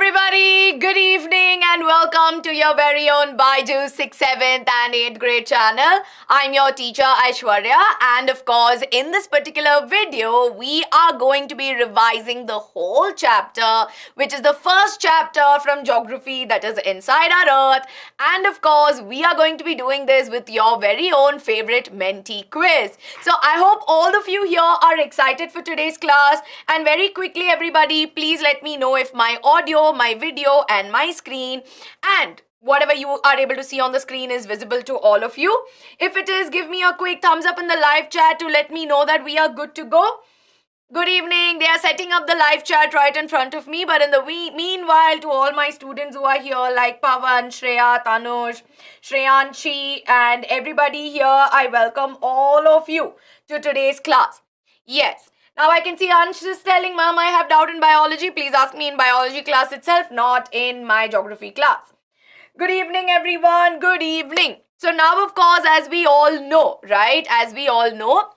everybody, good evening and welcome to your very own Baiju 6th, 7th and 8th grade channel. I'm your teacher Aishwarya, and of course in this particular video we are going to be revising the whole chapter, which is the first chapter from geography, that is Inside Our Earth. And of course we are going to be doing this with your very own favorite Menti quiz. So I hope all of you here are excited for today's class, and very quickly everybody, please let me know if my audio, my video and my screen and whatever you are able to see on the screen is visible to all of you. If it is, give me a quick thumbs up in the live chat to let me know that we are good to go. Good evening. They are setting up the live chat right in front of me, but in the meanwhile, to all my students who are here like Pavan, Shreya, Tanush, Shreyanshi and everybody here, I welcome all of you to today's class. Yes. Now I can see Ansh is telling, Mom, I have doubt in biology. Please ask me in biology class itself, not in my geography class. Good evening, everyone. Good evening. So now, of course, as we all know, right? As we all know,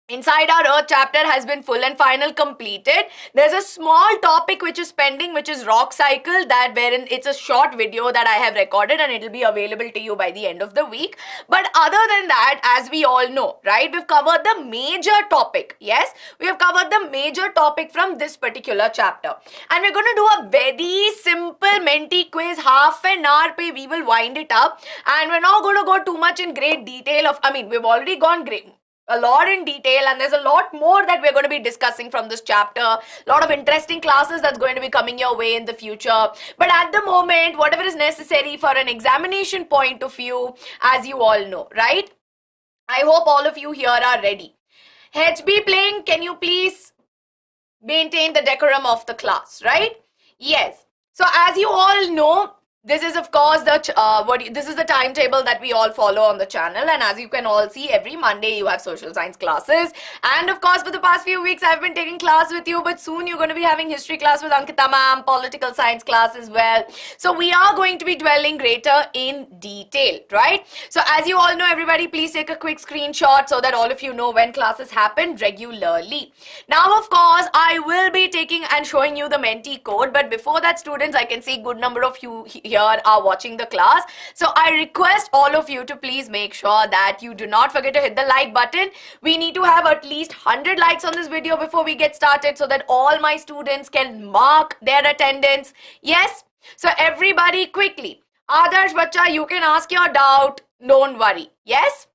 Inside Our Earth chapter has been full and final completed. There's a small topic which is pending, which is rock cycle, that wherein it's a short video that I have recorded and it'll be available to you by the end of the week. But other than that, as we all know, right, we've covered the major topic. Yes, we have covered the major topic from this particular chapter. And we're going to do a very simple Menti quiz, half an hour pe we will wind it up. And we're not going to go too much in great detail of, we've already gone a lot in detail, and there's a lot more that we're going to be discussing from this chapter. A lot of interesting classes that's going to be coming your way in the future. But at the moment, whatever is necessary for an examination point of view, as you all know, right? I hope all of you here are ready. HB playing, can you please maintain the decorum of the class, right? Yes. So as you all know, this is of course this is the timetable that we all follow on the channel, and as you can all see, every Monday you have social science classes, and of course for the past few weeks I've been taking class with you, but soon you're going to be having history class with Ankita ma'am, political science class as well. So we are going to be dwelling greater in detail, right? So as you all know, everybody, please take a quick screenshot so that all of you know when classes happen regularly. Now of course I will be taking and showing you the Menti code, but before that, students, I can see good number of you here are watching the class. So I request all of you to please make sure that you do not forget to hit the like button. We need to have at least 100 likes on this video before we get started so that all my students can mark their attendance. Yes? So everybody quickly. Adarsh Bacha, you can ask your doubt. Don't worry. Yes?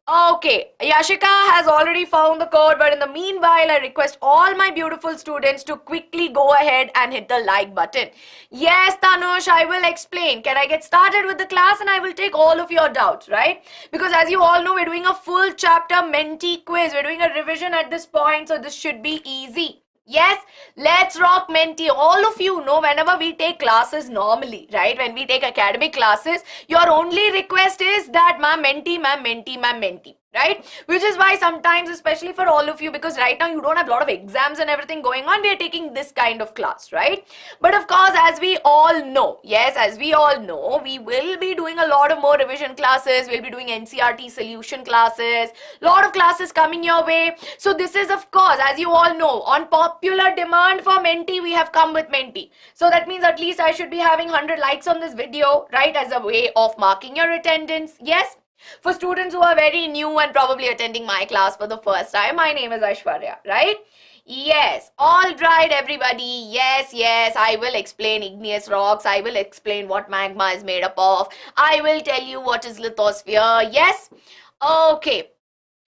Okay, Yashika has already found the code, but in the meanwhile, I request all my beautiful students to quickly go ahead and hit the like button. Yes, Tanush, I will explain. Can I get started with the class and I will take all of your doubts, right? Because as you all know, we're doing a full chapter Menti quiz. We're doing a revision at this point, so this should be easy. Yes, let's rock Menti. All of you know, whenever we take classes normally, right, when we take academic classes, your only request is that ma'am Menti, ma'am Menti, ma'am Menti, right? Which is why sometimes, especially for all of you, because right now you don't have a lot of exams and everything going on, we are taking this kind of class, right? But of course, as we all know, yes, as we all know, we will be doing a lot of more revision classes. We'll be doing NCERT solution classes, lot of classes coming your way. So this is, of course, as you all know, on popular demand for Menti, we have come with Menti. So that means at least I should be having 100 likes on this video, right, as a way of marking your attendance. Yes? For students who are very new and probably attending my class for the first time, my name is Aishwarya, right? Yes, all right, everybody. Yes, I will explain igneous rocks. I will explain what magma is made up of. I will tell you what is lithosphere. Yes? Okay.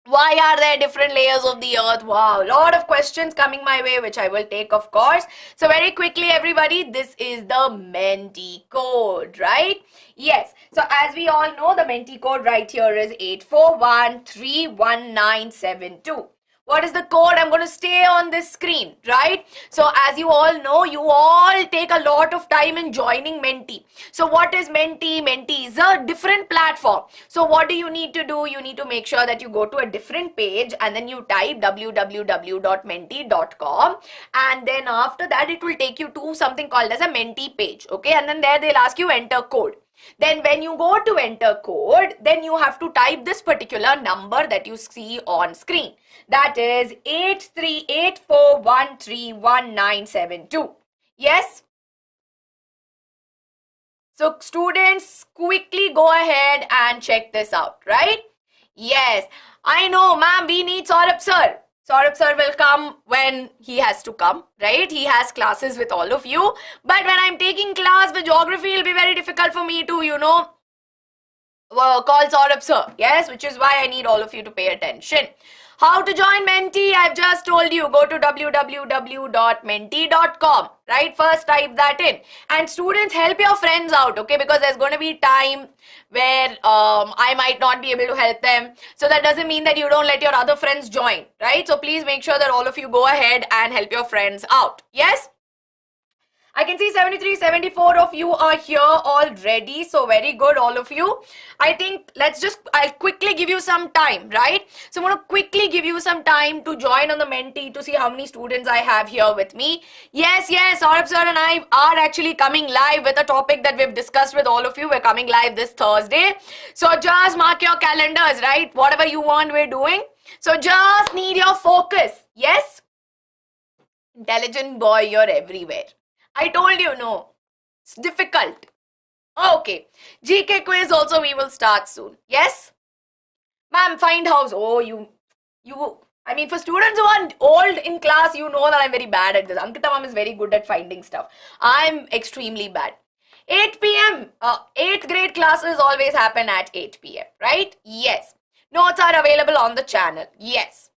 Why are there different layers of the earth? Wow, a lot of questions coming my way, which I will take, of course. So very quickly, everybody, this is the Menti code, right? Yes. So as we all know, the Menti code right here is 841311972. What is the code? I'm going to stay on this screen, right? So as you all know, you all take a lot of time in joining Menti. So what is Menti? Menti is a different platform. So what do you need to do? You need to make sure that you go to a different page and then you type www.menti.com, and then after that it will take you to something called as a Menti page, okay? And then there they'll ask you enter code. Then when you go to enter code, then you have to type this particular number that you see on screen. That is 8384131972. Yes? So students, quickly go ahead and check this out, right? Yes, I know, ma'am, we need Saurabh sir. Saurabh sir will come when he has to come, right? He has classes with all of you. But when I'm taking class with geography, it'll be very difficult for me to, call Saurabh sir. Yes, which is why I need all of you to pay attention. How to join Menti? I've just told you. Go to www.menti.com. Right? First type that in. And students, help your friends out, okay? Because there's going to be time where I might not be able to help them. So that doesn't mean that you don't let your other friends join. Right? So please make sure that all of you go ahead and help your friends out. Yes? I can see 73, 74 of you are here already. So very good, all of you. I think I'll quickly give you some time, right? So I'm going to quickly give you some time to join on the Menti to see how many students I have here with me. Yes, Saurabh sir and I are actually coming live with a topic that we've discussed with all of you. We're coming live this Thursday. So just mark your calendars, right? Whatever you want, we're doing. So just need your focus. Yes? Intelligent boy, you're everywhere. I told you, no. It's difficult. Okay. GK quiz also we will start soon. Yes? Ma'am, find house. Oh, I mean, for students who are old in class, you know that I'm very bad at this. Ankita ma'am is very good at finding stuff. I'm extremely bad. 8 p.m. 8th grade classes always happen at 8 p.m. Right? Yes. Notes are available on the channel. Yes.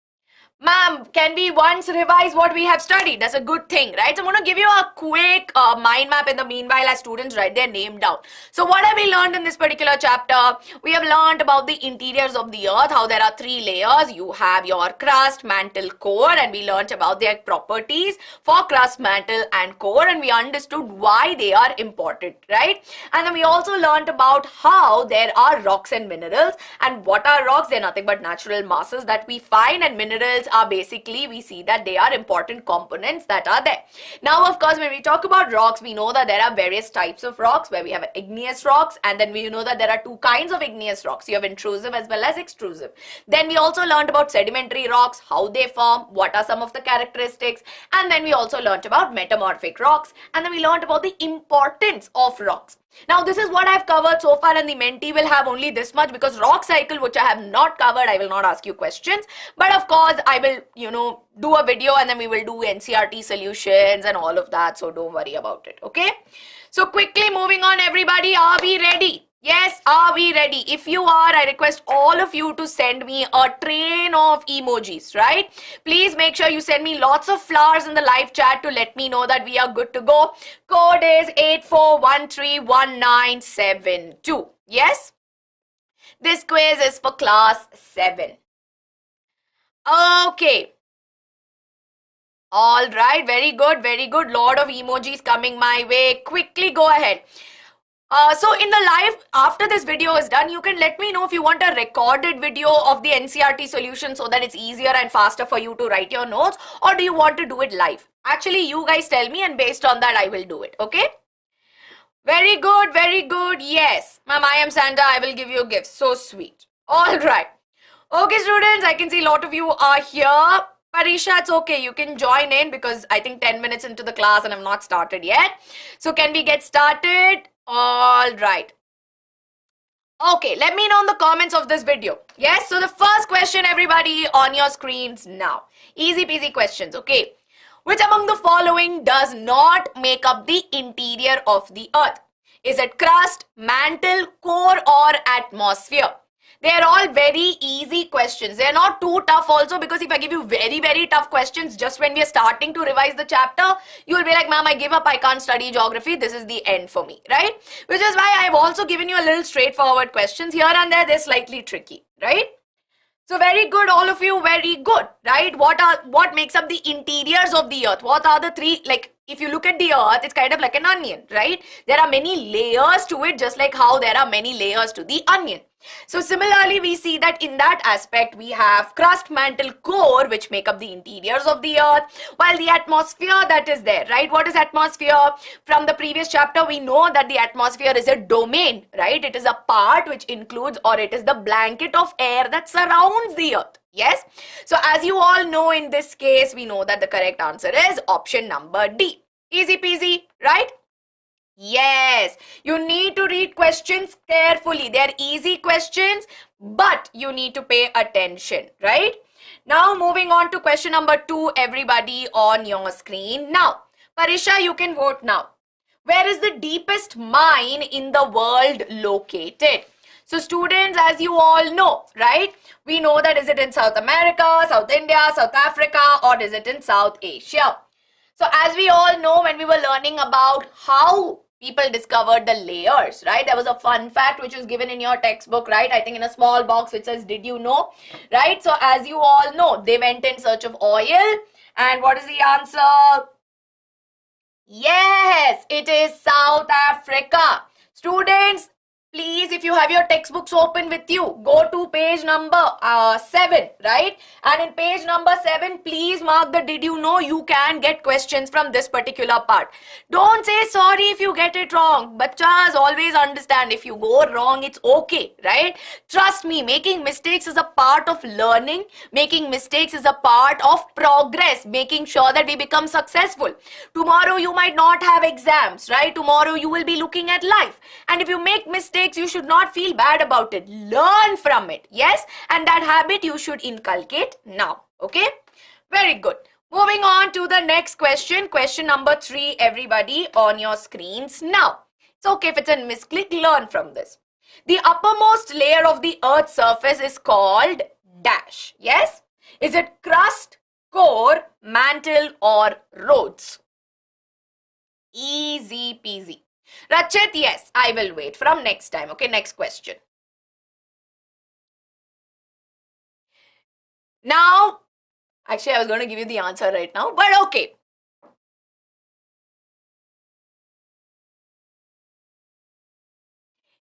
Ma'am, can we once revise what we have studied? That's a good thing, right? So I'm going to give you a quick mind map in the meanwhile as students write their name down. So what have we learned in this particular chapter? We have learned about the interiors of the earth, how there are 3 layers. You have your crust, mantle, core, and we learned about their properties for crust, mantle, and core, and we understood why they are important, right? And then we also learned about how there are rocks and minerals. And what are rocks? They're nothing but natural masses that we find, and minerals are basically, we see that they are important components that are there. Now, of course, when we talk about rocks, we know that there are various types of rocks where we have igneous rocks, and then we know that there are 2 kinds of igneous rocks. You have intrusive as well as extrusive. Then we also learned about sedimentary rocks, how they form, what are some of the characteristics, and then we also learned about metamorphic rocks, and then we learned about the importance of rocks. Now, this is what I've covered so far, and the Menti will have only this much because rock cycle, which I have not covered, I will not ask you questions. But of course, I will, do a video and then we will do NCERT solutions and all of that. So don't worry about it. Okay. So quickly moving on, everybody. Are we ready? Yes, are we ready? If you are, I request all of you to send me a train of emojis, right? Please make sure you send me lots of flowers in the live chat to let me know that we are good to go. Code is 84131972. Yes? This quiz is for class 7. Okay. All right, very good, very good. Lot of emojis coming my way. Quickly go ahead. So in the live, after this video is done, you can let me know if you want a recorded video of the NCERT solution so that it's easier and faster for you to write your notes, or do you want to do it live? Actually, you guys tell me, and based on that, I will do it. Okay? Very good, very good. Yes. Ma'am, I am Santa. I will give you gifts. So sweet. All right. Okay, students, I can see a lot of you are here. Parisha, it's okay. You can join in because I think 10 minutes into the class and I'm not started yet. So can we get started? All right. Okay, let me know in the comments of this video. Yes, so the first question, everybody, on your screens now. Easy peasy questions, okay. Which among the following does not make up the interior of the earth? Is it crust, mantle, core, or atmosphere? They are all very easy questions. They are not too tough also, because if I give you very, very tough questions just when we are starting to revise the chapter, you will be like, ma'am, I give up. I can't study geography. This is the end for me, right? Which is why I have also given you a little straightforward questions. Here and there, they're slightly tricky, right? So very good, all of you, very good, right? What makes up the interiors of the earth? What are the 3, like, if you look at the earth, it's kind of like an onion, right? There are many layers to it, just like how there are many layers to the onion. So similarly, we see that in that aspect, we have crust, mantle, core, which make up the interiors of the earth, while the atmosphere that is there, right? What is atmosphere? From the previous chapter, we know that the atmosphere is a domain, right? It is a part which includes, or it is the blanket of air that surrounds the earth. Yes. So as you all know, in this case, we know that the correct answer is option number D. Easy peasy, right? Yes, you need to read questions carefully. They are easy questions, but you need to pay attention, right? Now, moving on to question number 2, everybody on your screen. Now, Parisha, you can vote now. Where is the deepest mine in the world located? So, students, as you all know, right? We know that is it in South America, South India, South Africa, or is it in South Asia? So as we all know, when we were learning about how people discovered the layers, right? There was a fun fact which was given in your textbook, right? I think in a small box which says, did you know? Right? So as you all know, they went in search of oil. And what is the answer? Yes, it is South Africa. Students, please, if you have your textbooks open with you, go to page number 7, right? And in page number 7, please mark the did you know. You can get questions from this particular part. Don't say sorry if you get it wrong. Bachas, always understand if you go wrong, it's okay, right? Trust me, making mistakes is a part of learning. Making mistakes is a part of progress, making sure that we become successful. Tomorrow you might not have exams, right? Tomorrow you will be looking at life. And if you make mistakes, you should not feel bad about it. Learn from it. Yes. And that habit you should inculcate now. Okay. Very good. Moving on to the next question. Question number 3, everybody on your screens now. It's okay if it's a misclick. Learn from this. The uppermost layer of the Earth's surface is called dash. Yes. Is it crust, core, mantle, or roads? Easy peasy. Rachit, yes, I will wait from next time. Okay, next question. Now, actually, I was going to give you the answer right now, but okay.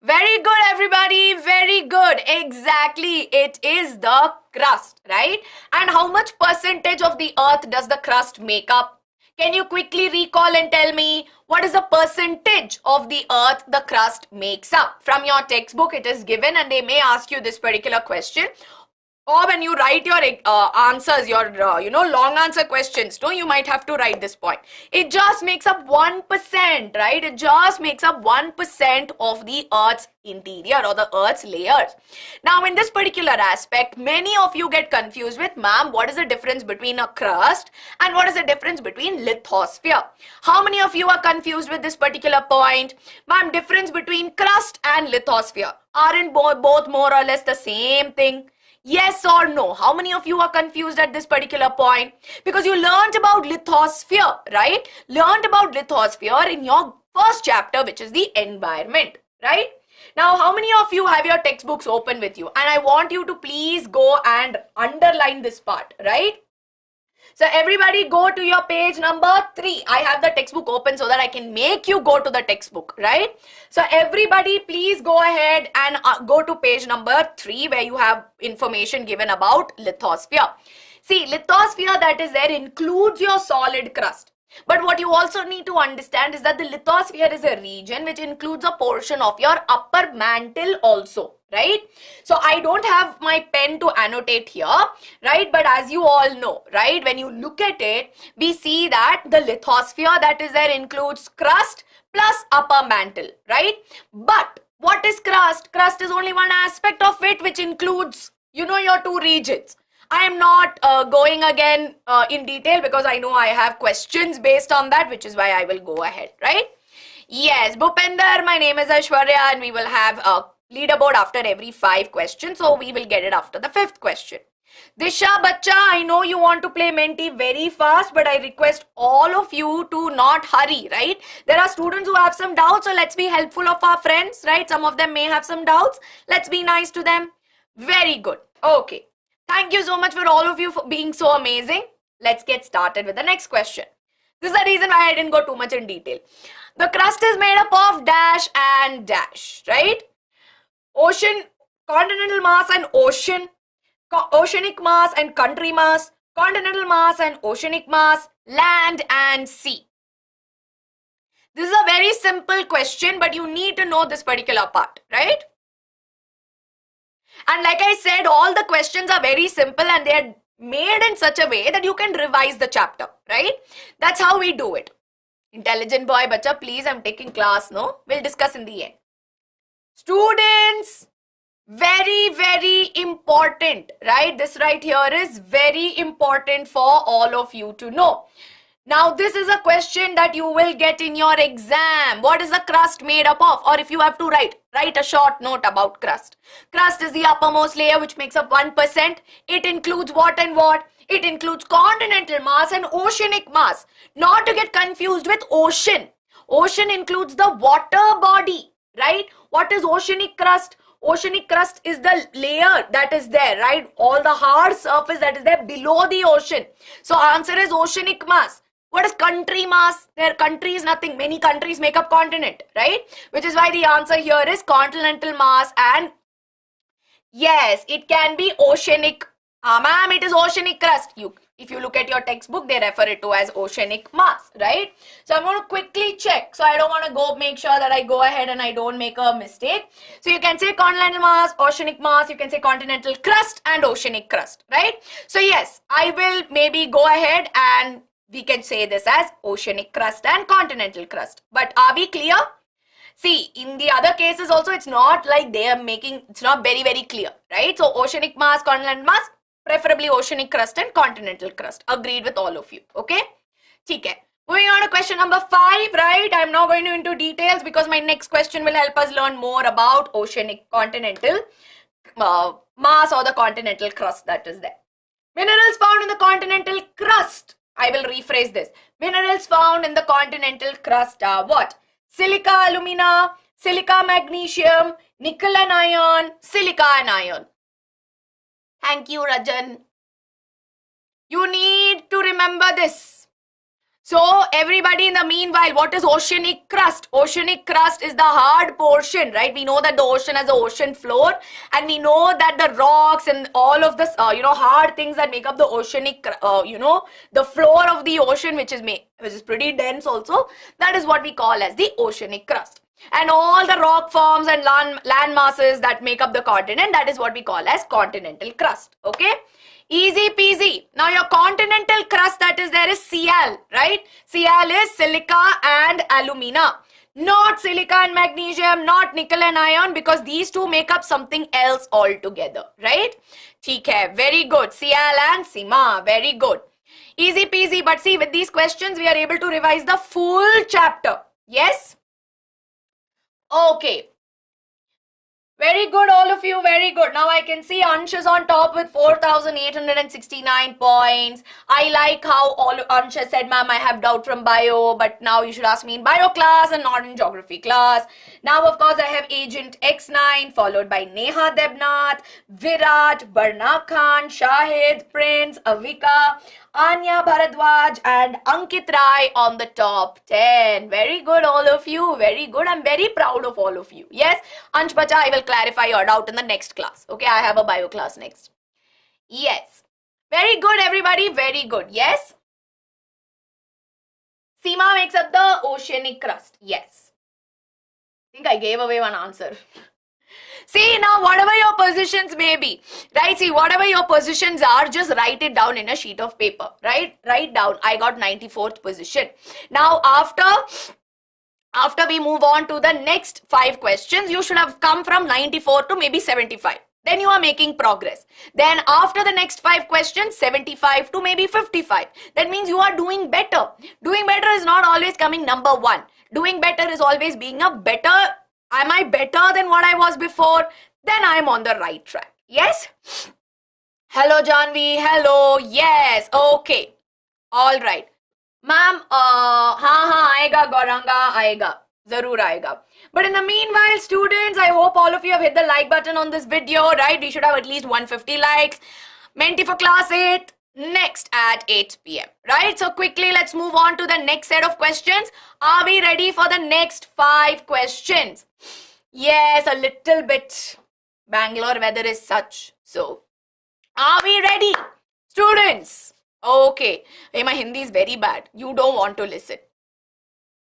Very good, everybody. Very good. Exactly. It is the crust, right? And how much percentage of the Earth does the crust make up? Can you quickly recall and tell me what is the percentage of the Earth the crust makes up? From your textbook, it is given and they may ask you this particular question. Or when you write your answers, your, long answer questions, you might have to write this point. It just makes up 1%, right? It just makes up 1% of the Earth's interior or the Earth's layers. Now, in this particular aspect, many of you get confused with, ma'am, what is the difference between a crust and what is the difference between lithosphere? How many of you are confused with this particular point? Ma'am, difference between crust and lithosphere. Aren't both more or less the same thing? Yes or no? How many of you are confused at this particular point? Because you learned about lithosphere, right? Learned about lithosphere in your first chapter, which is the environment, right? Now, how many of you have your textbooks open with you? And I want you to please go and underline this part, right? So everybody go to your page number 3. I have the textbook open so that I can make you go to the textbook, right? So everybody please go ahead and go to page number 3 where you have information given about lithosphere. See, lithosphere that is there includes your solid crust. But what you also need to understand is that the lithosphere is a region which includes a portion of your upper mantle also, right? So I don't have my pen to annotate here, right? But as you all know, right, when you look at it, we see that the lithosphere that is there includes crust plus upper mantle, right? But what is crust? Crust is only one aspect of it which includes, your 2 regions. I am not going again in detail because I know I have questions based on that, which is why I will go ahead, right? Yes, Bhupender, my name is Aishwarya and we will have a leaderboard after every 5 questions. So we will get it after the 5th question. Disha, Bacha, I know you want to play Menti very fast, but I request all of you to not hurry, right? There are students who have some doubts, so let's be helpful of our friends, right? Some of them may have some doubts. Let's be nice to them. Very good. Okay. Thank you so much for all of you for being so amazing. Let's get started with the next question. This is the reason why I didn't go too much in detail. The crust is made up of dash and dash, right? Ocean, continental mass and ocean, oceanic mass and country mass, continental mass and oceanic mass, land and sea. This is a very simple question, but you need to know this particular part, right? And like I said, all the questions are very simple and they are made in such a way that you can revise the chapter, right? That's how we do it. Intelligent boy, bacha, please, I'm taking class, no? We'll discuss in the end. Students, very, very important, right? This right here is very important for all of you to know. Now, this is a question that you will get in your exam. What is the crust made up of? Or if you have to write a short note about crust. Crust is the uppermost layer which makes up 1%. It includes what and what? It includes continental mass and oceanic mass. Not to get confused with ocean. Ocean includes the water body, right? What is oceanic crust? Oceanic crust is the layer that is there, right? All the hard surface that is there below the ocean. So answer is oceanic mass. What is country mass? Their country is nothing. Many countries make up continent, right? Which is why the answer here is continental mass, and yes, it can be oceanic. Ma'am, it is oceanic crust. If you look at your textbook, they refer it to as oceanic mass, right? So I'm going to quickly check. So I don't want to go make sure that I go ahead and I don't make a mistake. So you can say continental mass, oceanic mass, you can say continental crust and oceanic crust, right? So yes, I will maybe go ahead and we can say this as oceanic crust and continental crust. But are we clear? See, in the other cases also, it's not like they are making, it's not very, very clear, right? So oceanic mass, continental mass, preferably oceanic crust and continental crust. Agreed with all of you, okay? Okay. Moving on to question number 5, right? I'm not going into details because my next question will help us learn more about oceanic continental mass or the continental crust that is there. Minerals found in the continental crust. I will rephrase this. Minerals found in the continental crust are what? Silica, alumina, silica, magnesium, nickel and iron, silica and iron. Thank you, Rajan. You need to remember this. So, everybody in the meanwhile, what is oceanic crust? Oceanic crust is the hard portion, right? We know that the ocean has an ocean floor, and we know that the rocks and all of this, hard things that make up the oceanic, the floor of the ocean, which is pretty dense also, that is what we call as the oceanic crust. And all the rock forms and land masses that make up the continent, that is what we call as continental crust, okay? Easy peasy. Now your continental crust that is there is Cl, right? Cl is silica and alumina. Not silica and magnesium, not nickel and iron, because these two make up something else altogether, right? ठीक है, very good. Cl and Sima, very good. Easy peasy, but see, with these questions, we are able to revise the full chapter. Yes? Okay. Very good, all of you, very good. Now I can see Ansh is on top with 4,869 points. I like how Ansh has said, ma'am, I have doubt from bio, but now you should ask me in bio class and not in geography class. Now, of course, I have Agent X9, followed by Neha Debnath, Virat, Barna Khan, Shahid, Prince, Avika, Anya Bharadwaj and Ankit Rai on the top 10. Very good, all of you. Very good. I'm very proud of all of you. Yes, Ansh Bacha, I will clarify your doubt in the next class. Okay, I have a bio class next. Yes. Very good, everybody. Very good. Yes. Seema makes up the oceanic crust. Yes. I think I gave away one answer. See, now whatever your positions may be, right? See, whatever your positions are, just write it down in a sheet of paper, right? Write down, I got 94th position. Now, after we move on to the next 5 questions, you should have come from 94 to maybe 75. Then you are making progress. Then after the next 5 questions, 75 to maybe 55. That means you are doing better. Doing better is not always coming number 1. Doing better is always being a better. Am I better than what I was before? Then I am on the right track. Yes? Hello, Janvi. Hello. Yes. Okay. All right. Ma'am, aayega, Gauranga, aayega. Zarur aayega. But in the meanwhile, students, I hope all of you have hit the like button on this video, right? We should have at least 150 likes. Menti for class 8. Next at 8 p.m. Right? So quickly, let's move on to the next set of questions. Are we ready for the next 5 questions? Yes, a little bit. Bangalore weather is such. So, are we ready? Students. Okay. Hey, my Hindi is very bad. You don't want to listen.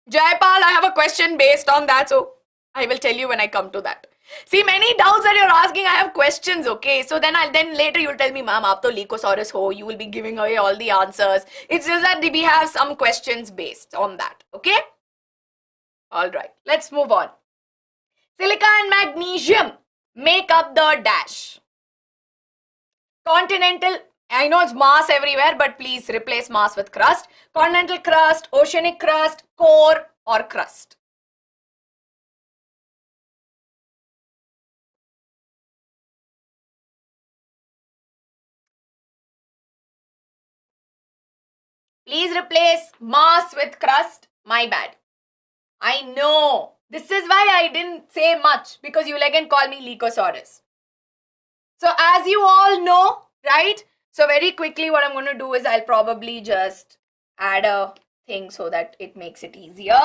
Jaipal, I have a question based on that. So, I will tell you when I come to that. See, many doubts that you're asking, I have questions, okay? So then later you'll tell me, ma'am, aap to Lycosaurus ho, you will be giving away all the answers. It's just that we have some questions based on that, okay? Alright, let's move on. Silica and magnesium make up the dash. Continental, I know it's mass everywhere, but please replace mass with crust. Continental crust, oceanic crust, core or crust. Please replace mass with crust. My bad. I know. This is why I didn't say much, because you'll again call me Lycosaurus. So as you all know, right? So very quickly what I'm going to do is I'll probably just add a thing so that it makes it easier.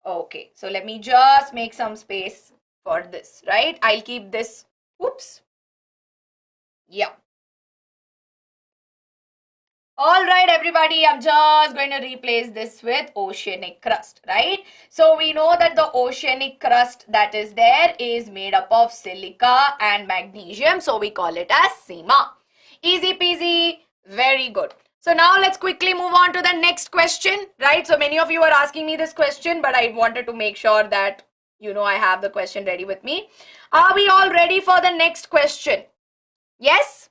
Okay, so let me just make some space for this, right? I'll keep this. Oops. Yeah. All right, everybody, I'm just going to replace this with oceanic crust, right? So we know that the oceanic crust that is there is made up of silica and magnesium. So we call it as SEMA. Easy peasy, very good. So now let's quickly move on to the next question, right? So many of you are asking me this question, but I wanted to make sure that, you know, I have the question ready with me. Are we all ready for the next question? Yes?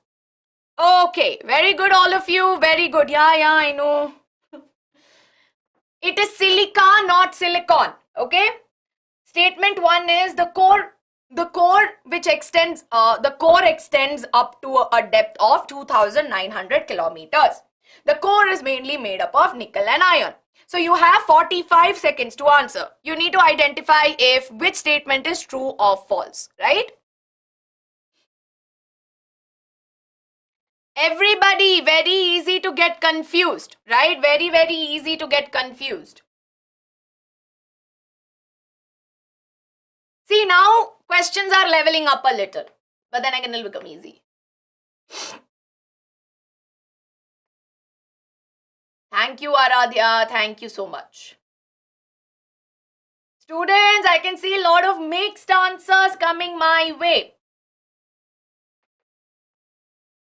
Okay, very good all of you, very good. Yeah, I know. It is silica, not silicon, okay? Statement 1 is the core extends up to a depth of 2,900 kilometers. The core is mainly made up of nickel and iron. So you have 45 seconds to answer. You need to identify which statement is true or false, right? Everybody, very easy to get confused, right? Very, very easy to get confused. See, now questions are leveling up a little, but then again it'll become easy. Thank you, Aradhya. Thank you so much. Students, I can see a lot of mixed answers coming my way.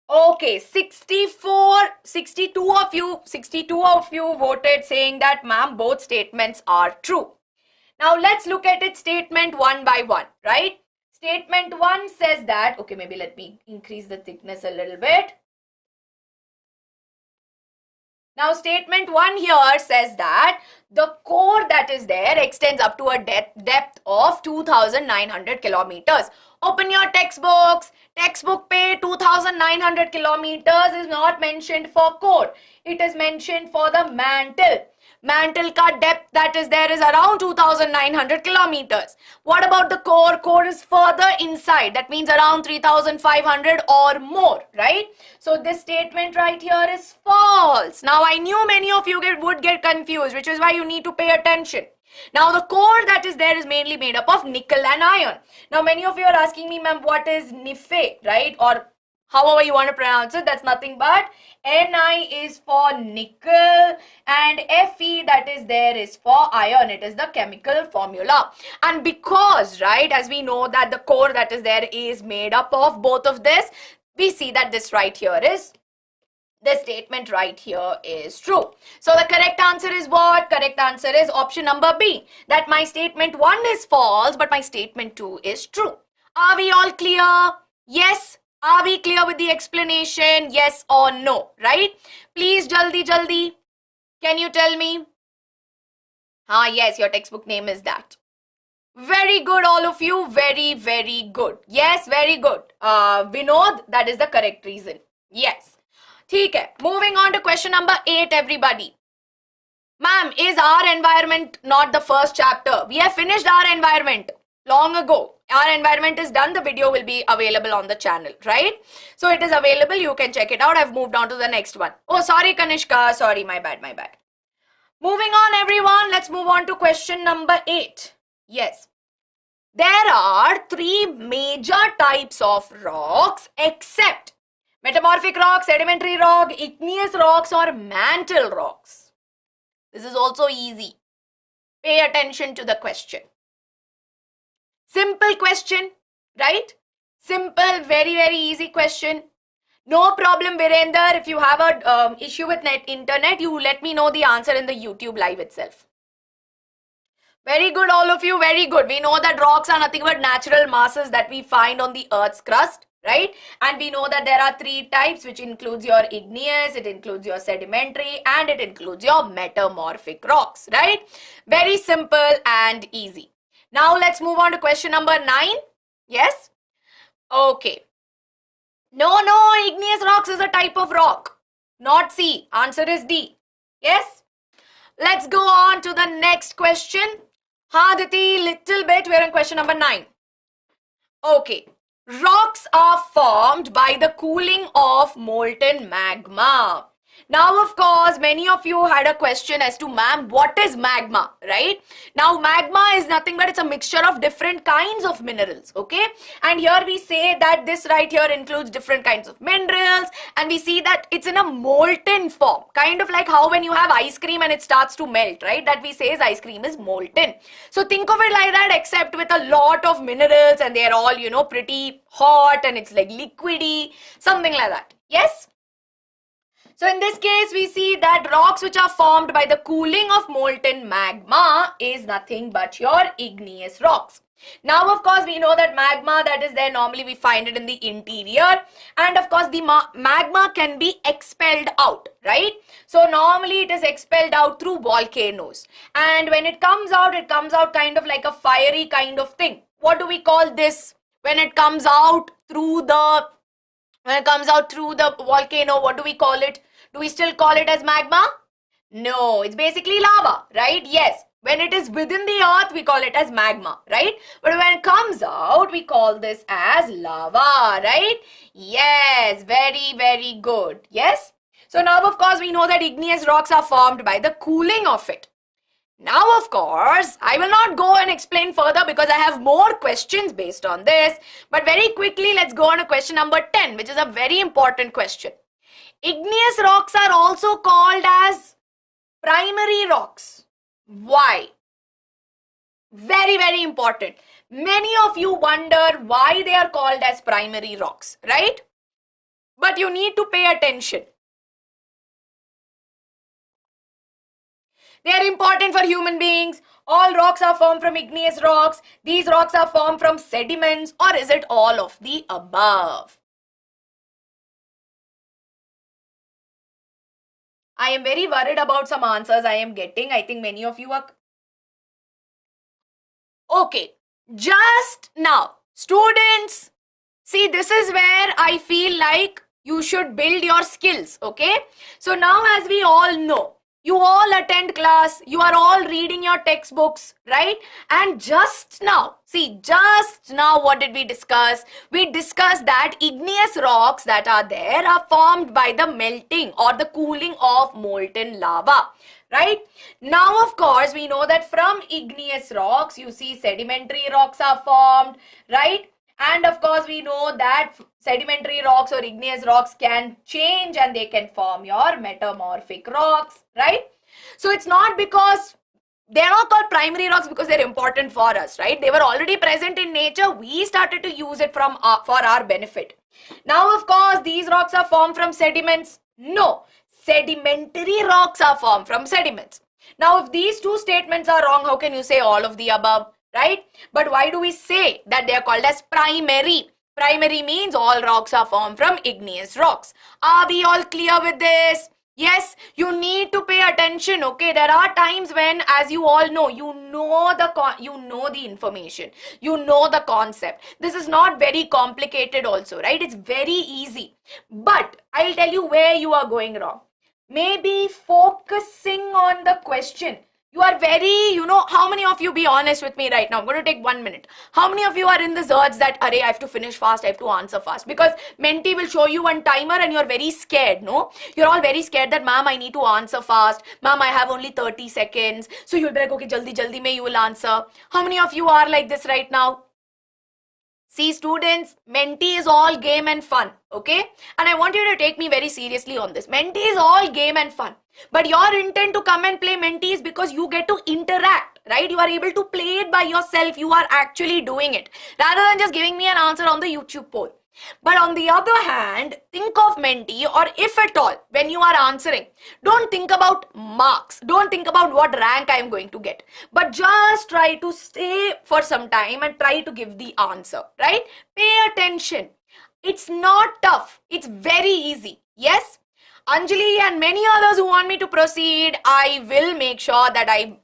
Okay, 62 of you voted saying that, ma'am, both statements are true. Now let's look at it statement one by one, right? Statement 1 says that, okay, maybe let me increase the thickness a little bit. Now statement 1 here says that the core that is there extends up to a depth of 2,900 kilometers. Open your textbooks. Textbook pe 2,900 kilometers is not mentioned for core. It is mentioned for the mantle. Mantle ka depth that is there is around 2,900 kilometers. What about the core? Core is further inside. That means around 3,500 or more, right? So this statement right here is false. Now I knew many of you would get confused, which is why you need to pay attention. Now the core that is there is mainly made up of nickel and iron. Now many of you are asking me, ma'am, what is Nife, right? Or however you want to pronounce it, that's nothing but Ni is for nickel and Fe that is there is for iron. It is the chemical formula. And because, right, as we know that the core that is there is made up of both of this, we see that this right here is, this statement right here is true. So the correct answer is what? Correct answer is option number B. That my statement 1 is false, but my statement 2 is true. Are we all clear? Yes. Are we clear with the explanation? Yes or no, right? Please, jaldi. Can you tell me? Yes, your textbook name is that. Very good, all of you. Very, very good. Yes, very good. Vinod, that is the correct reason. Yes. ठीक है. Moving on to question number 8, everybody. Ma'am, is our environment not the first chapter? We have finished our environment long ago. Our environment is done. The video will be available on the channel, right? So it is available. You can check it out. I've moved on to the next one. Oh, sorry, Kanishka. Sorry, my bad. Moving on, everyone. Let's move on to question number 8. Yes. There are 3 major types of rocks except metamorphic rock, sedimentary rock, igneous rocks or mantle rocks. This is also easy. Pay attention to the question. Simple question, right? Simple, very, very easy question. No problem, Virender. If you have a issue with internet, you let me know the answer in the YouTube live itself. Very good, all of you. Very good. We know that rocks are nothing but natural masses that we find on the Earth's crust, right? And we know that there are three types, which includes your igneous, it includes your sedimentary, and it includes your metamorphic rocks, right? Very simple and easy. Now let's move on to question number 9. Yes? Okay. No, igneous rocks is a type of rock. Not C. Answer is D. Yes? Let's go on to the next question. Aditi, little bit. We're in question number 9. Okay. Rocks are formed by the cooling of molten magma. Now, of course, many of you had a question as to, ma'am, what is magma, right? Now, magma is nothing but it's a mixture of different kinds of minerals, okay? And here we say that this right here includes different kinds of minerals, and we see that it's in a molten form, kind of like how when you have ice cream and it starts to melt, right? That we say is ice cream is molten. So think of it like that, except with a lot of minerals, and they're all, you know, pretty hot, and it's like liquidy, something like that. Yes? So in this case, we see that rocks which are formed by the cooling of molten magma is nothing but your igneous rocks. Now, of course, we know that magma that is there, normally we find it in the interior, and of course, the magma can be expelled out, right? So normally it is expelled out through volcanoes, and when it comes out kind of like a fiery kind of thing. What do we call this? When it comes out through the volcano, what do we call it? Do we still call it as magma? No, it's basically lava, right? Yes. When it is within the earth, we call it as magma, right? But when it comes out, we call this as lava, right? Yes, very, very good. Yes. So now, of course, we know that igneous rocks are formed by the cooling of it. Now, of course, I will not go and explain further because I have more questions based on this. But very quickly, let's go on to question number 10, which is a very important question. Igneous rocks are also called as primary rocks. Why? Very, very important. Many of you wonder why they are called as primary rocks, right? But you need to pay attention. They are important for human beings. All rocks are formed from igneous rocks. These rocks are formed from sediments, or is it all of the above? I am very worried about some answers I am getting. I think many of you are... Okay, just now, students, see, this is where I feel like you should build your skills, okay? So now, as we all know, you all attend class, you are all reading your textbooks, right? And just now, see, just now what did we discuss? We discussed that igneous rocks that are there are formed by the melting or the cooling of molten lava, right? Now, of course, we know that from igneous rocks, you see sedimentary rocks are formed, right? And of course, we know that sedimentary rocks or igneous rocks can change and they can form your metamorphic rocks, right? So it's not because they are not called primary rocks because they're important for us, right? They were already present in nature. We started to use it for our benefit. Now, of course, these rocks are formed from sediments. No, sedimentary rocks are formed from sediments. Now, if these two statements are wrong, how can you say all of the above? Right? But why do we say that they are called as primary? Primary means all rocks are formed from igneous rocks. Are we all clear with this? Yes, you need to pay attention, okay? There are times when, as you all know, you know the information. You know the concept. This is not very complicated also, right? It's very easy. But I'll tell you where you are going wrong. Maybe focusing on the question. You are very, how many of you, be honest with me right now, I'm going to take 1 minute. How many of you are in this urge that, array, I have to finish fast, I have to answer fast? Because Menti will show you one timer and you're very scared, no? You're all very scared that, ma'am, I need to answer fast. Ma'am, I have only 30 seconds. So you'll be like, okay, jaldi, jaldi, mein you will answer. How many of you are like this right now? See students, Menti is all game and fun, okay? And I want you to take me very seriously on this. Menti is all game and fun. But your intent to come and play Menti is because you get to interact, right? You are able to play it by yourself. You are actually doing it rather than just giving me an answer on the YouTube poll. But on the other hand, think of Menti, or if at all, when you are answering, don't think about marks. Don't think about what rank I am going to get. But just try to stay for some time and try to give the answer, right? Pay attention. It's not tough. It's very easy. Yes? Anjali and many others who want me to proceed, I will make sure that I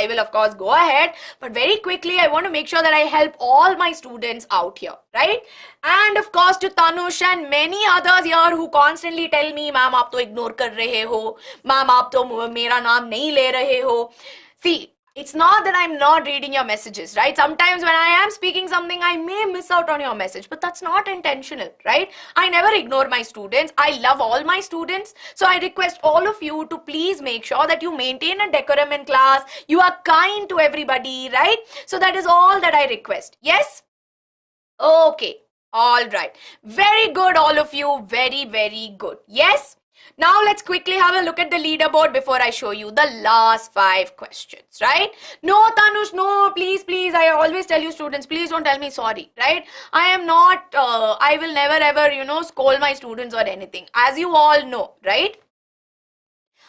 will of course go ahead. But very quickly, I want to make sure that I help all my students out here, right? And of course to Tanush and many others here who constantly tell me, ma'am, aap to ignore kar rahe ho. Ma'am, aap to mera naam nahi le rahe ho. See, it's not that I'm not reading your messages, right? Sometimes when I am speaking something, I may miss out on your message, but that's not intentional, right? I never ignore my students. I love all my students. So I request all of you to please make sure that you maintain a decorum in class. You are kind to everybody, right? So that is all that I request. Yes? Okay. All right. Very good, all of you. Very, very good. Yes? Now let's quickly have a look at the leaderboard before I show you the last 5 questions, right? No, Tanush, no, please, please. I always tell you students, please don't tell me sorry, right? I am not, I will never ever, scold my students or anything. As you all know, right?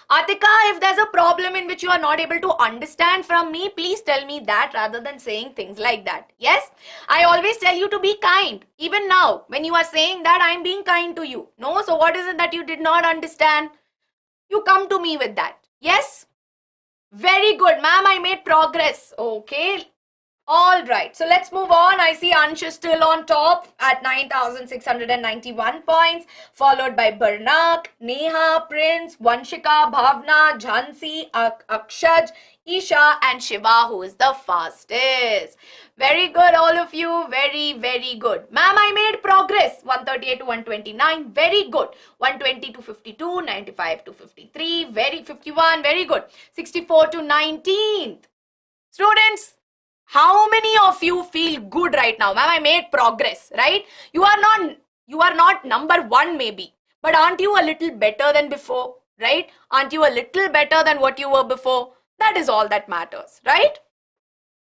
Atika, if there's a problem in which you are not able to understand from me, please tell me that rather than saying things like that. Yes? I always tell you to be kind. Even now, when you are saying that, I'm being kind to you. No? So what is it that you did not understand? You come to me with that. Yes? Very good. Ma'am, I made progress. Okay. All right, so let's move on. I see Ansh is still on top at 9,691 points, followed by Barnak, Neha, Prince, Vanshika, Bhavna, Jhansi, Akshaj, Isha, and Shiva, who is the fastest. Very good, all of you. Very, very good. Ma'am, I made progress. 138 to 129. Very good. 120 to 52, 95 to 53, 51. Very good. 64 to 19th. Students, how many of you feel good right now? Ma'am, I made progress, right? You are not number 1 maybe, but aren't you a little better than before, right? Aren't you a little better than what you were before? That is all that matters, right?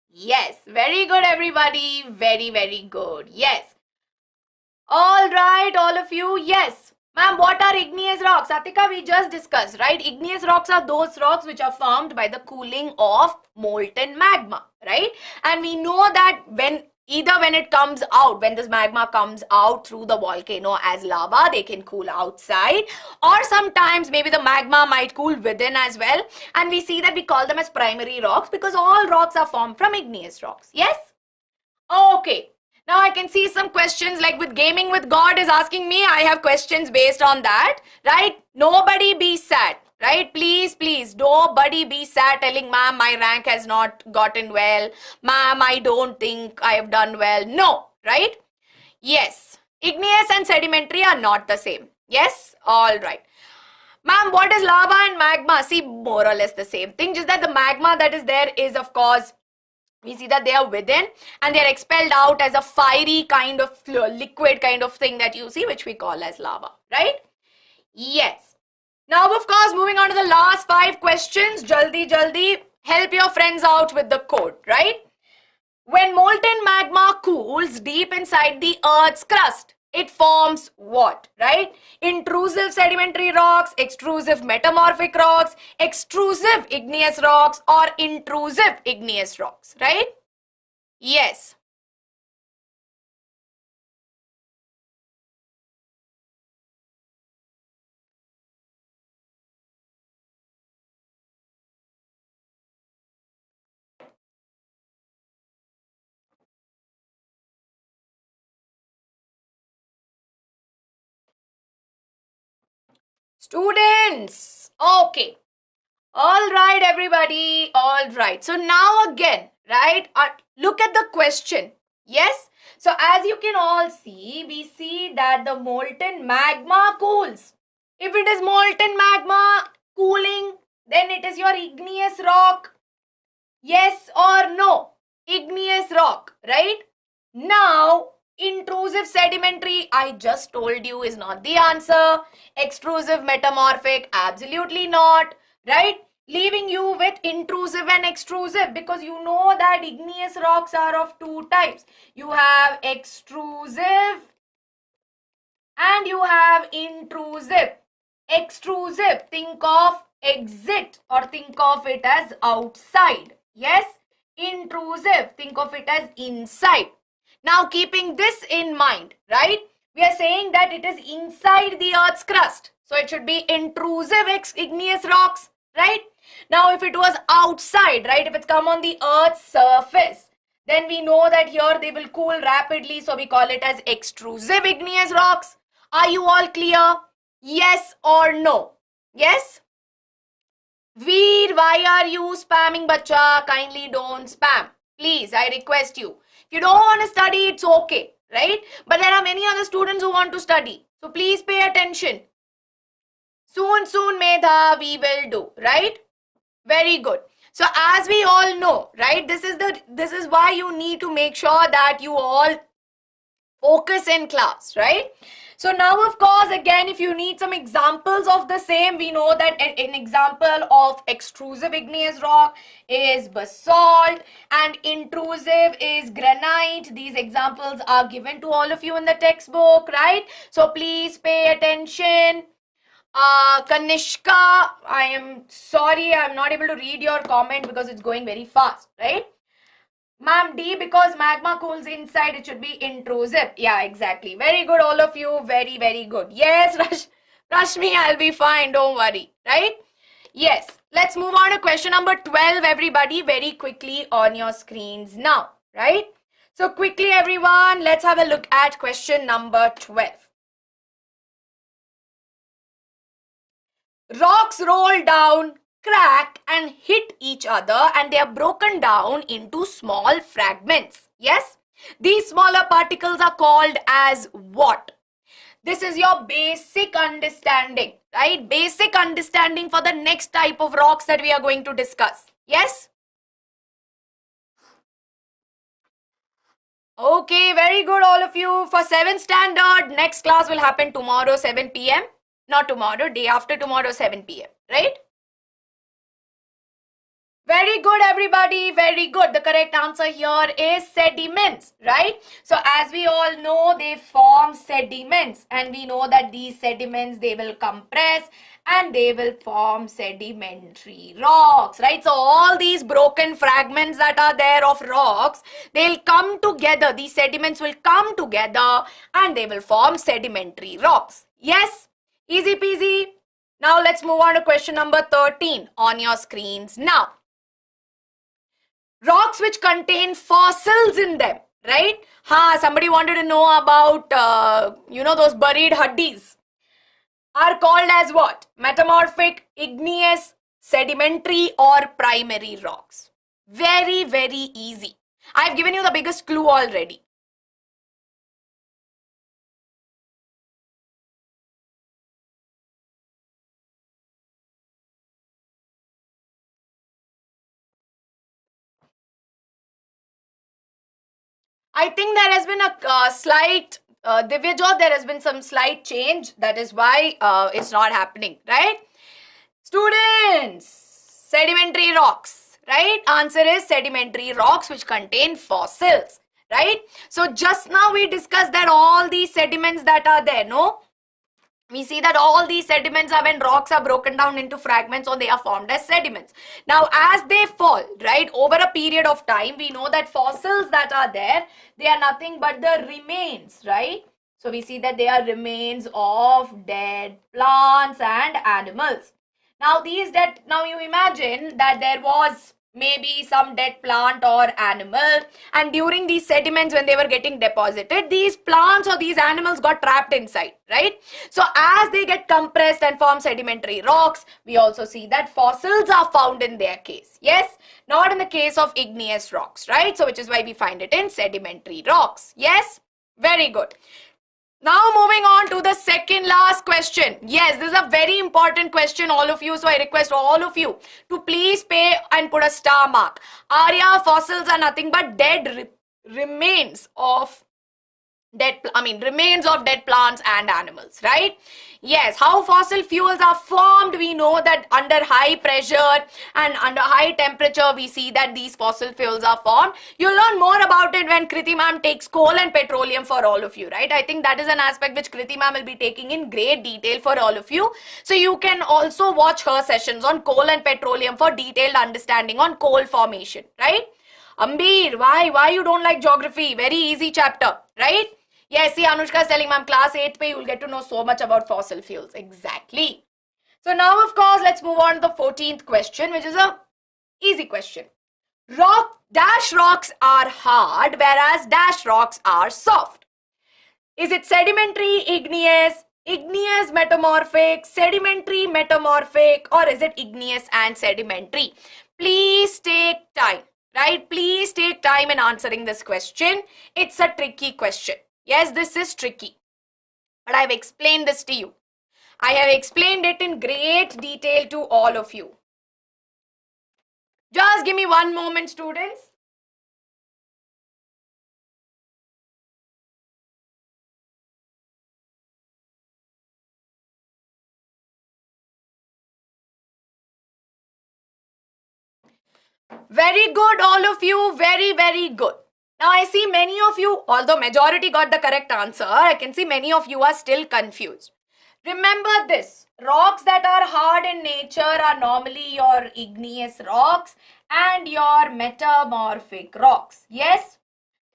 Yes, very good everybody. Very, very good. Yes. All right, all of you. Yes. Ma'am, what are igneous rocks? Atika, we just discussed, right? Igneous rocks are those rocks which are formed by the cooling of molten magma, right? And we know that when it comes out, when this magma comes out through the volcano as lava, they can cool outside, or sometimes maybe the magma might cool within as well. And we see that we call them as primary rocks because all rocks are formed from igneous rocks. Yes? Okay. Now I can see some questions like with Gaming with God is asking me. I have questions based on that, right? Nobody be sad, right? Please, please, nobody be sad telling, ma'am, my rank has not gotten well. Ma'am, I don't think I have done well. No, right? Yes. Igneous and sedimentary are not the same. Yes? All right. Ma'am, what is lava and magma? See, more or less the same thing. Just that the magma that is there is, of course, we see that they are within and they are expelled out as a fiery kind of liquid kind of thing that you see, which we call as lava, right? Yes. Now, of course, moving on to the last 5 questions. Jaldi, jaldi, help your friends out with the code, right? When molten magma cools deep inside the Earth's crust, it forms what, right? Intrusive sedimentary rocks, extrusive metamorphic rocks, extrusive igneous rocks, or intrusive igneous rocks, right? Yes. Students, okay. All right, everybody. All right. So now again, right, look at the question. Yes. So as you can all see, we see that the molten magma cools. If it is molten magma cooling, then it is your igneous rock. Yes or no? Igneous rock, right? Now, Intrusive sedimentary, I just told you, is not the answer. Extrusive metamorphic, absolutely not, right? Leaving you with intrusive and extrusive, because you know that igneous rocks are of two types. You have extrusive and you have intrusive. Extrusive, think of exit or think of it as outside. Yes? Intrusive, think of it as inside. Now, keeping this in mind, right? We are saying that it is inside the Earth's crust. So, it should be intrusive igneous rocks, right? Now, if it was outside, right? If it's come on the Earth's surface, then we know that here they will cool rapidly. So, we call it as extrusive igneous rocks. Are you all clear? Yes or no? Yes? Veer, why are you spamming, bacha? Kindly don't spam. Please, I request you. If you don't want to study, it's okay, right? But there are many other students who want to study. So please pay attention. Soon, Medha, we will do, right? Very good. So as we all know, right, this is why you need to make sure that you all focus in class, right? So now, of course, again, if you need some examples of the same, we know that an example of extrusive igneous rock is basalt and intrusive is granite. These examples are given to all of you in the textbook, right? So please pay attention. Kanishka, I am sorry, I'm not able to read your comment because it's going very fast, right? Ma'am, D, because magma cools inside, it should be intrusive. Yeah, exactly. Very good, all of you. Very, very good. Yes, Rashmi, I'll be fine. Don't worry. Right? Yes. Let's move on to question number 12, everybody. Very quickly on your screens now. Right? So quickly, everyone, let's have a look at question number 12. Rocks roll down, crack and hit each other, and they are broken down into small fragments. Yes? These smaller particles are called as what? This is your basic understanding, right? Basic understanding for the next type of rocks that we are going to discuss. Yes? Okay, very good, all of you. For 7th standard, next class will happen tomorrow, 7 p.m. Not tomorrow, day after tomorrow, 7 p.m. Right? Very good, everybody. Very good. The correct answer here is sediments, right? So as we all know, they form sediments, and we know that these sediments, they will compress and they will form sedimentary rocks, right? So all these broken fragments that are there of rocks, they'll come together. These sediments will come together and they will form sedimentary rocks. Yes? Easy peasy. Now let's move on to question number 13 on your screens now. Rocks which contain fossils in them, right? Somebody wanted to know about, those buried huddis are called as what? Metamorphic, igneous, sedimentary or primary rocks. Very, very easy. I've given you the biggest clue already. I think there has been a slight, Divyajot, there has been some slight change. That is why it's not happening, right? Students, sedimentary rocks, right? Answer is sedimentary rocks which contain fossils, right? So just now we discussed that all these sediments that are there, no? We see that all these sediments are when rocks are broken down into fragments, or they are formed as sediments. Now, as they fall, right, over a period of time, we know that fossils that are there, they are nothing but the remains, right? So, we see that they are remains of dead plants and animals. Now, now you imagine that there was maybe some dead plant or animal, and during these sediments when they were getting deposited, these plants or these animals got trapped inside, right? So as they get compressed and form sedimentary rocks, we also see that fossils are found in their case. Yes, not in the case of igneous rocks, right? So which is why we find it in sedimentary rocks. Yes, very good. Now moving on to the second last question. Yes, this is a very important question, all of you. So I request all of you to please pay and put a star mark. Arya, fossils are nothing but dead remains of remains of dead plants and animals, right? Yes, how fossil fuels are formed, we know that under high pressure and under high temperature, we see that these fossil fuels are formed. You'll learn more about it when Kriti ma'am takes coal and petroleum for all of you, right? I think that is an aspect which Kriti ma'am will be taking in great detail for all of you. So you can also watch her sessions on coal and petroleum for detailed understanding on coal formation, right? Ambir, why you don't like geography? Very easy chapter, right? Yes, see, Anushka is telling ma'am, class 8 pe you will get to know so much about fossil fuels. Exactly. So now, of course, let's move on to the 14th question, which is a easy question. Dash rocks are hard, whereas dash rocks are soft. Is it sedimentary, igneous metamorphic, sedimentary metamorphic, or is it igneous and sedimentary? Please take time, right? Please take time in answering this question. It's a tricky question. Yes, this is tricky, but I've explained this to you. I have explained it in great detail to all of you. Just give me one moment, students. Very good, all of you. Very, very good. Now, I see many of you, although majority got the correct answer, I can see many of you are still confused. Remember this, rocks that are hard in nature are normally your igneous rocks and your metamorphic rocks. Yes?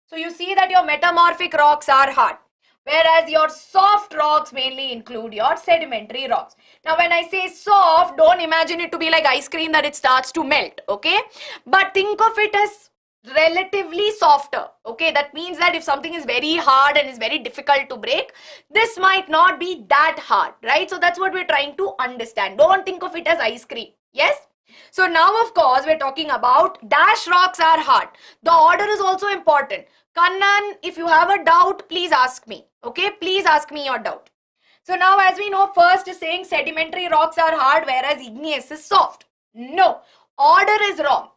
So, you see that your metamorphic rocks are hard, whereas your soft rocks mainly include your sedimentary rocks. Now, when I say soft, don't imagine it to be like ice cream that it starts to melt, okay? But think of it as relatively softer, okay? That means that if something is very hard and is very difficult to break, this might not be that hard, right? So that's what we're trying to understand. Don't think of it as ice cream, yes? So now, of course, we're talking about dash rocks are hard. The order is also important. Kannan, if you have a doubt, please ask me, okay? Please ask me your doubt. So now, as we know, first is saying sedimentary rocks are hard, whereas igneous is soft. No, order is wrong.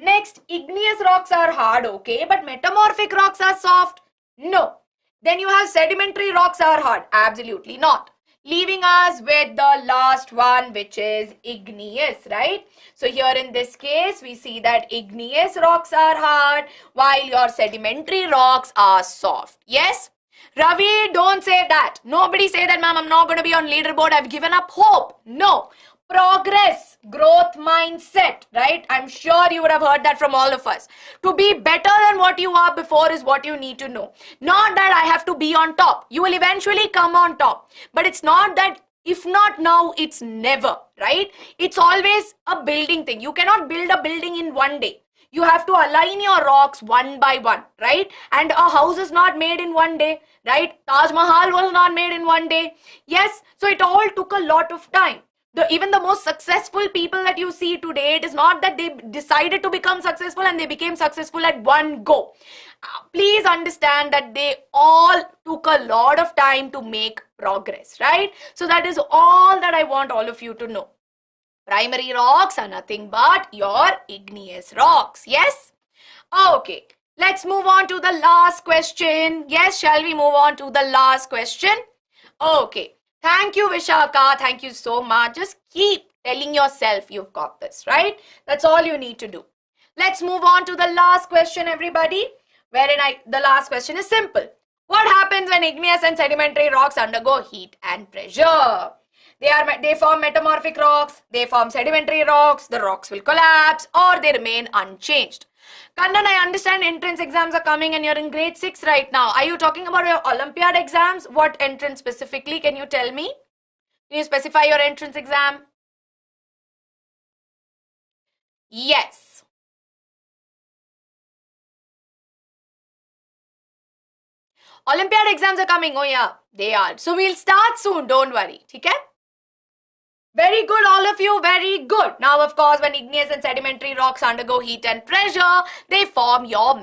Next, igneous rocks are hard, okay, but metamorphic rocks are soft. No. Then you have sedimentary rocks are hard. Absolutely not. Leaving us with the last one, which is igneous, right? So here in this case, we see that igneous rocks are hard, while your sedimentary rocks are soft. Yes? Ravi, don't say that. Nobody say that, ma'am, I'm not going to be on leaderboard. I've given up hope. No. Progress, growth mindset, right? I'm sure you would have heard that from all of us. To be better than what you are before is what you need to know. Not that I have to be on top. You will eventually come on top. But it's not that if not now, it's never, right? It's always a building thing. You cannot build a building in one day. You have to align your rocks one by one, right? And a house is not made in one day, right? Taj Mahal was not made in one day. Yes, so it all took a lot of time. Even the most successful people that you see today, it is not that they decided to become successful and they became successful at one go. Please understand that they all took a lot of time to make progress, right? So that is all that I want all of you to know. Primary rocks are nothing but your igneous rocks. Yes? Okay. Let's move on to the last question. Yes, shall we move on to the last question? Okay. Thank you, Vishaka. Thank you so much. Just keep telling yourself you've got this, right? That's all you need to do. Let's move on to the last question, everybody. The last question is simple. What happens when igneous and sedimentary rocks undergo heat and pressure? They form metamorphic rocks, they form sedimentary rocks, the rocks will collapse or they remain unchanged. Kandan, I understand entrance exams are coming and you're in grade 6 right now. Are you talking about your Olympiad exams? What entrance specifically? Can you tell me? Can you specify your entrance exam? Yes. Olympiad exams are coming. Oh yeah, they are. So we'll start soon. Don't worry. Okay? Very good, all of you. Very good. Now, of course, when igneous and sedimentary rocks undergo heat and pressure, they form your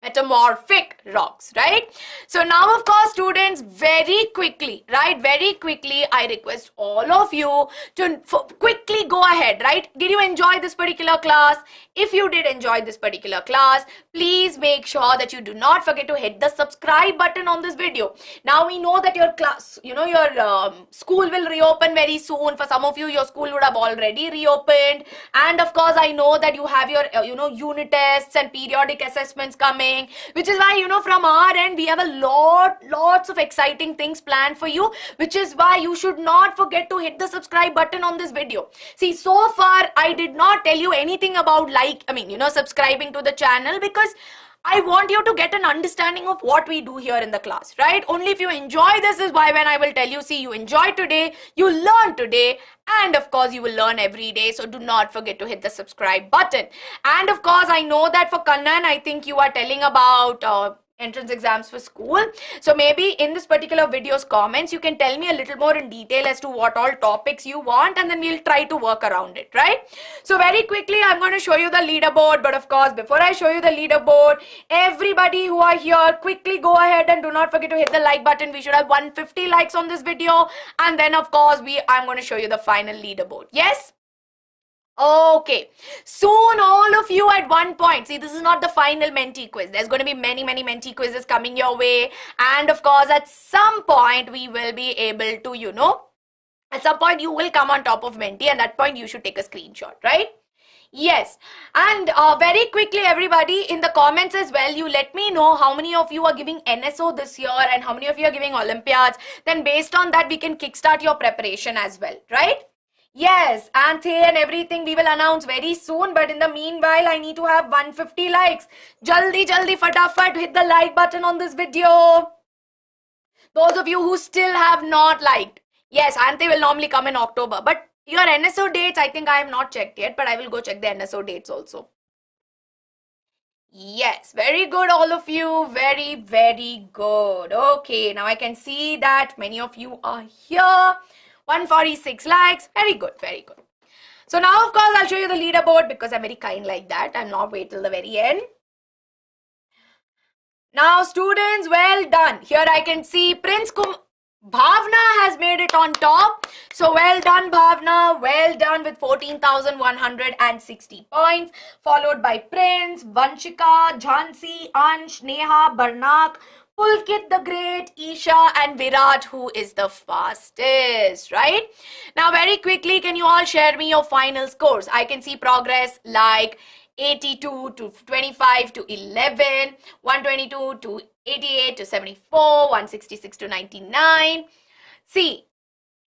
metamorphic rocks, right? So now, of course, students, very quickly, right, very quickly, I request all of you to quickly go ahead, right? Did you enjoy this particular class? If you did enjoy this particular class, please make sure that you do not forget to hit the subscribe button on this video. Now we know that your class, your school will reopen very soon. For some of you, your school would have already reopened, and of course, I know that you have your unit tests and periodic assessments coming, which is why from our end we have a lots of exciting things planned for you, which is why you should not forget to hit the subscribe button on this video. See, so far I did not tell you anything about subscribing to the channel, because I want you to get an understanding of what we do here in the class, right? Only if you enjoy this is why when I will tell you, see, you enjoy today, you learn today, and of course you will learn every day. So do not forget to hit the subscribe button. And of course, I know that for Kannan, I think you are telling about entrance exams for school. So maybe in this particular video's comments, you can tell me a little more in detail as to what all topics you want, and then we'll try to work around it, right? So very quickly, I'm going to show you the leaderboard. But of course, before I show you the leaderboard, everybody who are here, quickly go ahead and do not forget to hit the like button. We should have 150 likes on this video. And then of course, I'm going to show you the final leaderboard. Yes? Okay, soon all of you at one point, see, this is not the final Menti quiz. There's going to be many Menti quizzes coming your way. And of course, at some point, we will be able to, at some point you will come on top of Menti, and at that point you should take a screenshot, right? Yes, and very quickly, everybody, in the comments as well, you let me know how many of you are giving NSO this year and how many of you are giving Olympiads. Then based on that, we can kickstart your preparation as well, right? Yes, Anthe and everything we will announce very soon. But in the meanwhile, I need to have 150 likes. Jaldi, fatafat, hit the like button on this video. Those of you who still have not liked. Yes, Anthe will normally come in October. But your NSO dates, I think I have not checked yet. But I will go check the NSO dates also. Yes, very good, all of you. Very good. Okay, now I can see that many of you are here. 146 likes. Very good. So now, of course, I'll show you the leaderboard because I'm very kind like that and not wait till the very end. Now, students, well done. Here I can see Bhavna has made it on top. So well done, Bhavna. Well done with 14,160 points. Followed by Prince, Vanshika, Jhansi, Ansh, Neha, Barnak, Pulkit the Great, Isha, and Virat, who is the fastest, right? Now, very quickly, can you all share me your final scores? I can see progress like 82 to 25 to 11, 122 to 88 to 74, 166 to 99. See,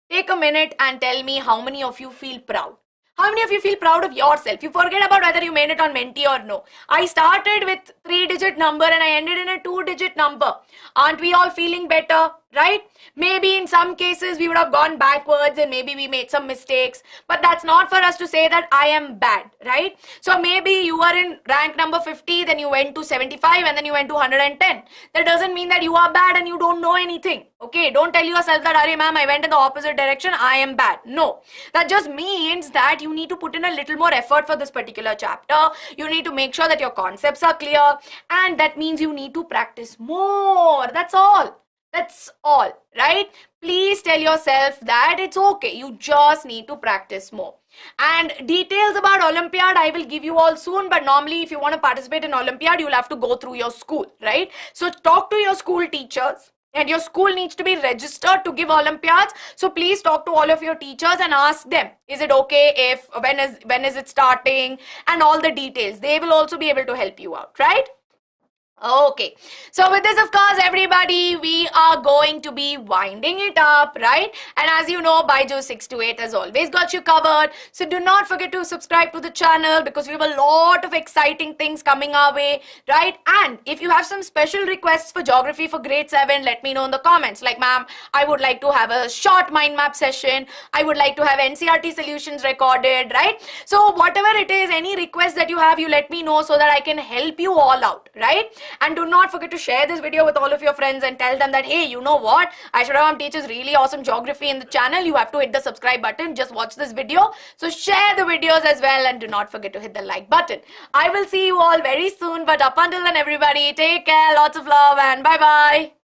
take a minute and tell me how many of you feel proud. How many of you feel proud of yourself? You forget about whether you made it on Menti or no. I started with 3-digit number and I ended in a 2-digit number. Aren't we all feeling better? Right? Maybe in some cases we would have gone backwards and maybe we made some mistakes. But that's not for us to say that I am bad, right? So maybe you were in rank number 50, then you went to 75 and then you went to 110. That doesn't mean that you are bad and you don't know anything. Okay, don't tell yourself that, Arey ma'am, I went in the opposite direction, I am bad. No, that just means that you need to put in a little more effort for this particular chapter. You need to make sure that your concepts are clear, and that means you need to practice more. That's all. That's all, right? Please tell yourself that it's okay. You just need to practice more. And details about Olympiad, I will give you all soon. But normally, if you want to participate in Olympiad, you'll have to go through your school, right? So talk to your school teachers. And your school needs to be registered to give Olympiads. So please talk to all of your teachers and ask them, is it okay if, when is it starting, and all the details. They will also be able to help you out, right? Okay, so with this, of course, everybody, we are going to be winding it up, right? And as you know, Byju's 6 to 8 has always got you covered. So do not forget to subscribe to the channel because we have a lot of exciting things coming our way, right? And if you have some special requests for geography for grade 7, let me know in the comments. Like, ma'am, I would like to have a short mind map session. I would like to have NCERT solutions recorded, right? So whatever it is, any request that you have, you let me know so that I can help you all out, right? And do not forget to share this video with all of your friends and tell them that, hey, you know what? Aishwarya Ma'am teaches really awesome geography in the channel. You have to hit the subscribe button. Just watch this video. So share the videos as well, and do not forget to hit the like button. I will see you all very soon. But up until then, everybody, take care, lots of love, and bye-bye.